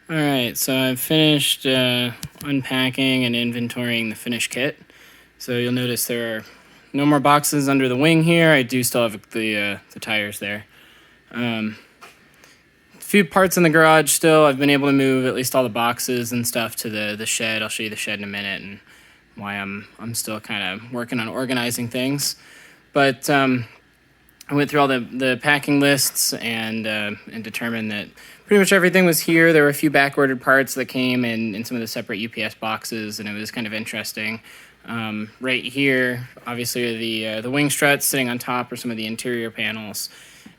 All right, so I've finished unpacking and inventorying the finished kit. So you'll notice there are no more boxes under the wing here. I do still have the tires there. A few parts in the garage still. I've been able to move at least all the boxes and stuff to the shed. I'll show you the shed in a minute and why I'm still kind of working on organizing things. But I went through all the packing lists and determined that pretty much everything was here. There were a few back-ordered parts that came in some of the separate UPS boxes, and it was kind of interesting. Right here, obviously, the wing struts sitting on top are some of the interior panels.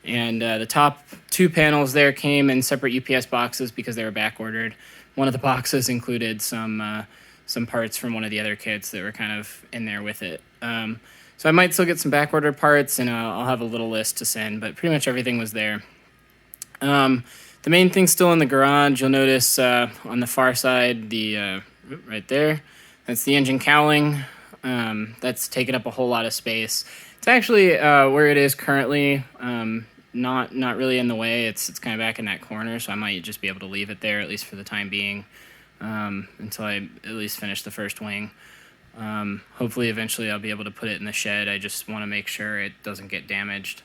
And the top two panels there came in separate UPS boxes because they were back-ordered. One of the boxes included some parts from one of the other kits that were kind of in there with it. So I might still get some back-ordered parts, and I'll have a little list to send, but pretty much everything was there. The main thing still in the garage, you'll notice on the far side, right there, that's the engine cowling. That's taken up a whole lot of space. It's actually where it is currently, not really in the way. It's kind of back in that corner, so I might just be able to leave it there, at least for the time being, until I at least finish the first wing. Hopefully, eventually, I'll be able to put it in the shed. I just want to make sure it doesn't get damaged.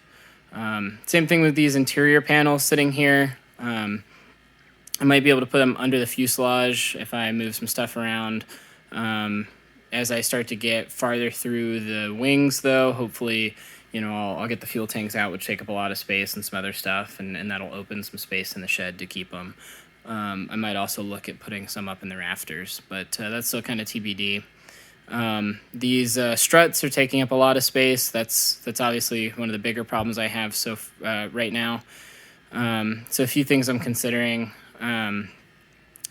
Same thing with these interior panels sitting here. I might be able to put them under the fuselage if I move some stuff around. As I start to get farther through the wings, though, hopefully, I'll get the fuel tanks out, which take up a lot of space and some other stuff, and that'll open some space in the shed to keep them. I might also look at putting some up in the rafters, but that's still kind of TBD. These struts are taking up a lot of space. That's obviously one of the bigger problems I have right now. So a few things I'm considering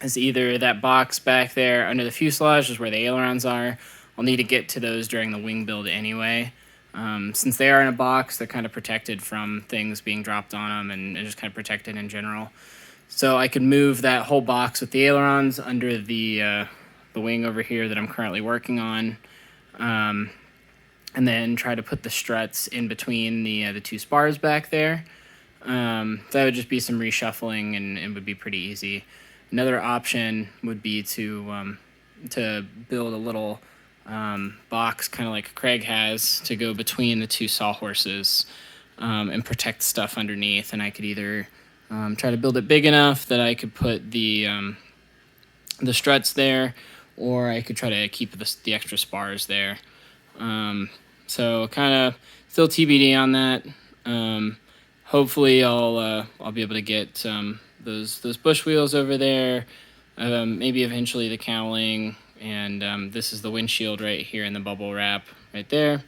is either that box back there under the fuselage is where the ailerons are. I'll need to get to those during the wing build anyway. Since they are in a box, they're kind of protected from things being dropped on them and just kind of protected in general. So I could move that whole box with the ailerons under the wing over here that I'm currently working on, and then try to put the struts in between the two spars back there. That would just be some reshuffling and would be pretty easy. Another option would be to build a little box, kind of like Craig has, to go between the two sawhorses and protect stuff underneath. And I could either try to build it big enough that I could put the struts there, or I could try to keep the extra spars there. So kind of still TBD on that. Hopefully I'll be able to get those bush wheels over there. Maybe eventually the cowling, and this is the windshield right here in the bubble wrap right there.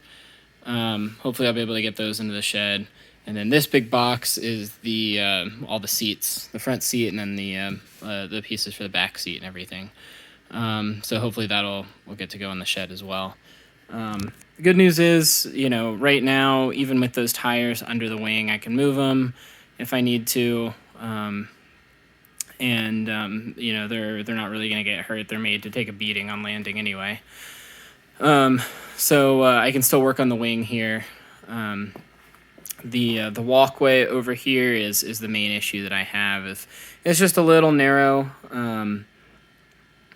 Hopefully I'll be able to get those into the shed. And then this big box is all the seats, the front seat, and then the pieces for the back seat and everything. So hopefully we'll get to go in the shed as well. The good news is, right now, even with those tires under the wing, I can move them if I need to. They're not really going to get hurt. They're made to take a beating on landing anyway. So I can still work on the wing here. The walkway over here is the main issue that I have. It's just a little narrow,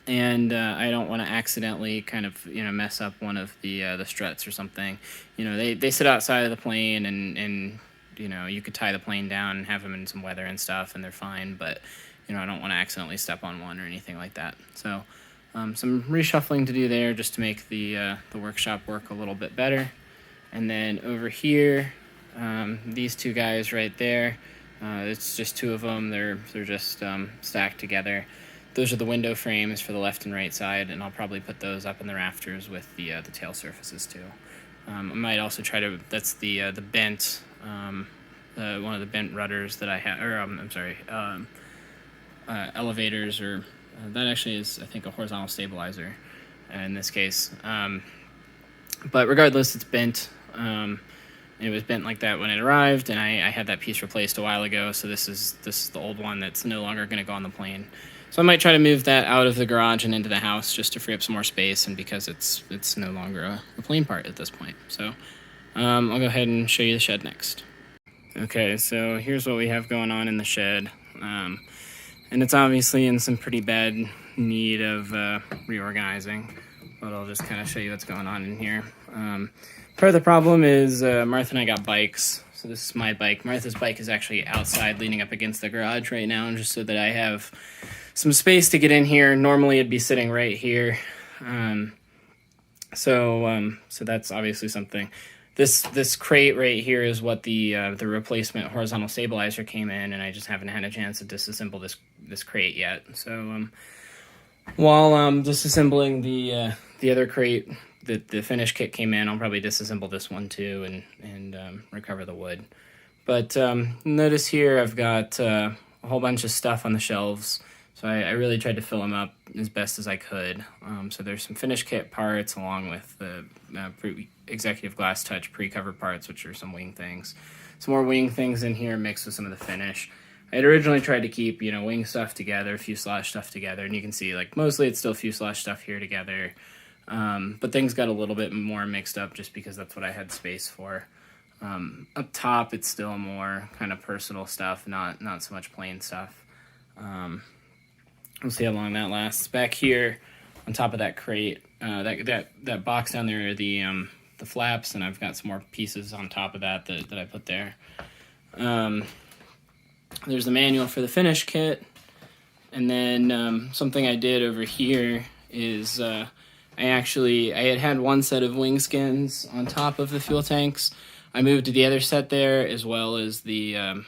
and I don't want to accidentally kind of mess up one of the struts or something. They sit outside of the plane, and you could tie the plane down and have them in some weather and stuff, and they're fine. But I don't want to accidentally step on one or anything like that. So some reshuffling to do there just to make the workshop work a little bit better. And then over here, these two guys right there, it's just two of them. They're just stacked together. Those are the window frames for the left and right side, and I'll probably put those up in the rafters with the tail surfaces too. I might also try to. That's the bent, one of the bent rudders that I have, or I'm sorry, elevators, or that actually is, I think, a horizontal stabilizer in this case. But regardless, it's bent. It was bent like that when it arrived, and I had that piece replaced a while ago, so this is the old one that's no longer going to go on the plane. So I might try to move that out of the garage and into the house just to free up some more space, and because it's no longer a plane part at this point. So I'll go ahead and show you the shed next. Okay, so here's what we have going on in the shed. and it's obviously in some pretty bad need of reorganizing, but I'll just kind of show you what's going on in here. Part of the problem is Martha and I got bikes. So this is my bike. Martha's bike is actually outside leaning up against the garage right now, just so that I have some space to get in here. Normally it'd be sitting right here. So that's obviously something. This crate right here is what the replacement horizontal stabilizer came in, and I just haven't had a chance to disassemble this crate yet. So while I'm disassembling the other crate that the finish kit came in, I'll probably disassemble this one too and recover the wood. But notice here I've got a whole bunch of stuff on the shelves. So I really tried to fill them up as best as I could. So there's some finish kit parts along with the Executive Glass Touch pre-cover parts, which are some wing things. Some more wing things in here mixed with some of the finish. I had originally tried to keep, wing stuff together, fuselage stuff together, and you can see, mostly it's still fuselage stuff here together. But things got a little bit more mixed up just because that's what I had space for. Up top, it's still more kind of personal stuff, not so much plain stuff. We'll see how long that lasts. Back here, on top of that crate, that box down there are the flaps, and I've got some more pieces on top of that I put there. There's the manual for the finish kit, and then something I did over here is I had one set of wing skins on top of the fuel tanks. I moved to the other set there, as well as the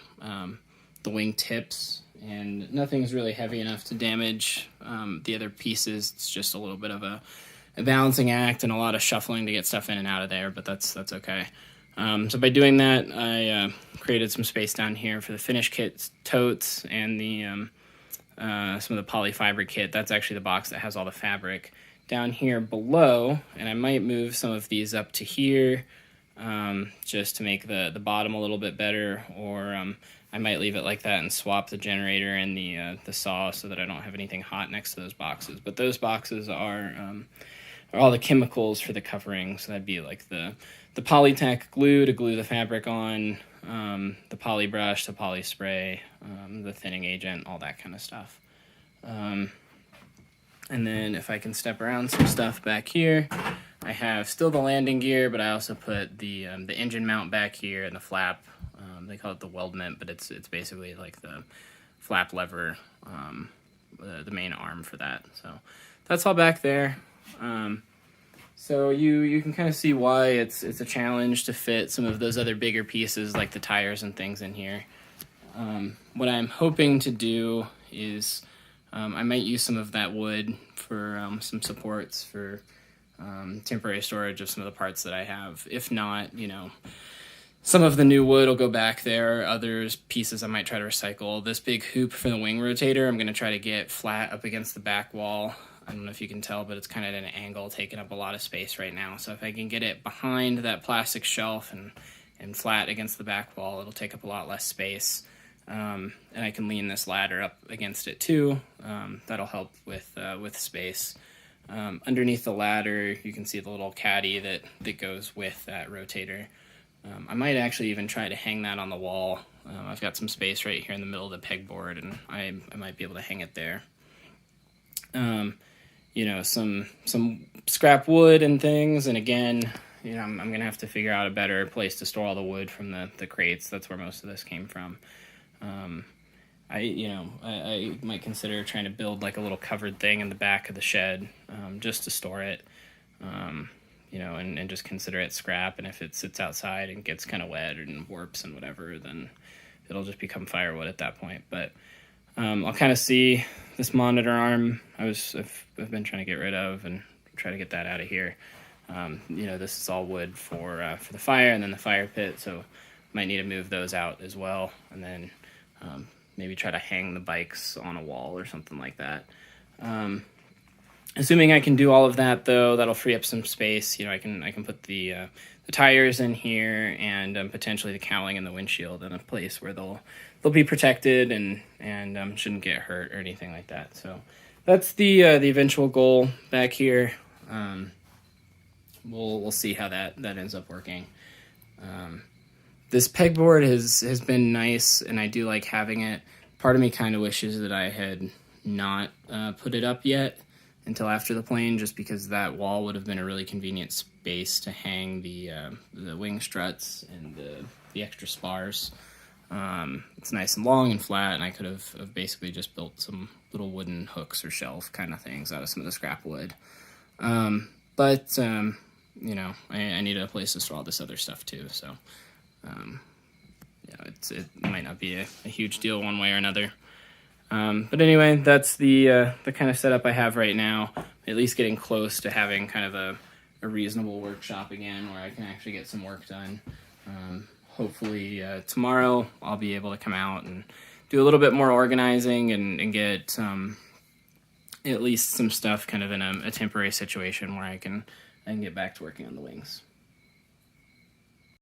wing tips. And nothing's really heavy enough to damage the other pieces. It's just a little bit of a balancing act and a lot of shuffling to get stuff in and out of there, but that's okay. So by doing that, I created some space down here for the finish kit totes and the some of the polyfiber kit. That's actually the box that has all the fabric. Down here below, and I might move some of these up to here just to make the bottom a little bit better, or I might leave it like that and swap the generator and the saw so that I don't have anything hot next to those boxes. But those boxes are all the chemicals for the covering. So that'd be like the Polytech glue to glue the fabric on, the poly brush, the poly spray, the thinning agent, all that kind of stuff. And then if I can step around some stuff back here, I have still the landing gear, but I also put the engine mount back here and the flap. They call it the weldment, but it's basically like the flap lever, the main arm for that. So that's all back there. So you can kind of see why it's a challenge to fit some of those other bigger pieces like the tires and things in here. What I'm hoping to do is I might use some of that wood for some supports for temporary storage of some of the parts that I have. If not, some of the new wood will go back there. Others pieces I might try to recycle. This big hoop for the wing rotator, I'm going to try to get flat up against the back wall. I don't know if you can tell, but it's kind of at an angle, taking up a lot of space right now. So if I can get it behind that plastic shelf and flat against the back wall, it'll take up a lot less space. And I can lean this ladder up against it too. That'll help with space. Underneath the ladder, you can see the little caddy that goes with that rotator. I might actually even try to hang that on the wall. I've got some space right here in the middle of the pegboard, and I might be able to hang it there. Some scrap wood and things, and again, I'm gonna have to figure out a better place to store all the wood from the crates. That's where most of this came from. I might consider trying to build like a little covered thing in the back of the shed, just to store it. And just consider it scrap, and if it sits outside and gets kind of wet and warps and whatever, then it'll just become firewood at that point. But I'll kind of see this monitor arm I've been trying to get rid of and try to get that out of here. This is all wood for the fire and then the fire pit, so might need to move those out as well, and then maybe try to hang the bikes on a wall or something like that. Assuming I can do all of that, though, that'll free up some space. I can put the tires in here and potentially the cowling and the windshield in a place where they'll be protected and shouldn't get hurt or anything like that. So that's the eventual goal back here. We'll see how that ends up working. This pegboard has been nice, and I do like having it. Part of me kind of wishes that I had not put it up yet until after the plane, just because that wall would have been a really convenient space to hang the wing struts and the extra spars. It's nice and long and flat, and I could have basically just built some little wooden hooks or shelf kind of things out of some of the scrap wood. But you know, I needed a place to store all this other stuff too, so yeah, it might not be a huge deal one way or another. But anyway, that's the kind of setup I have right now. At least getting close to having kind of a reasonable workshop again, where I can actually get some work done. Hopefully tomorrow I'll be able to come out and do a little bit more organizing and get at least some stuff kind of in a temporary situation where I can get back to working on the wings.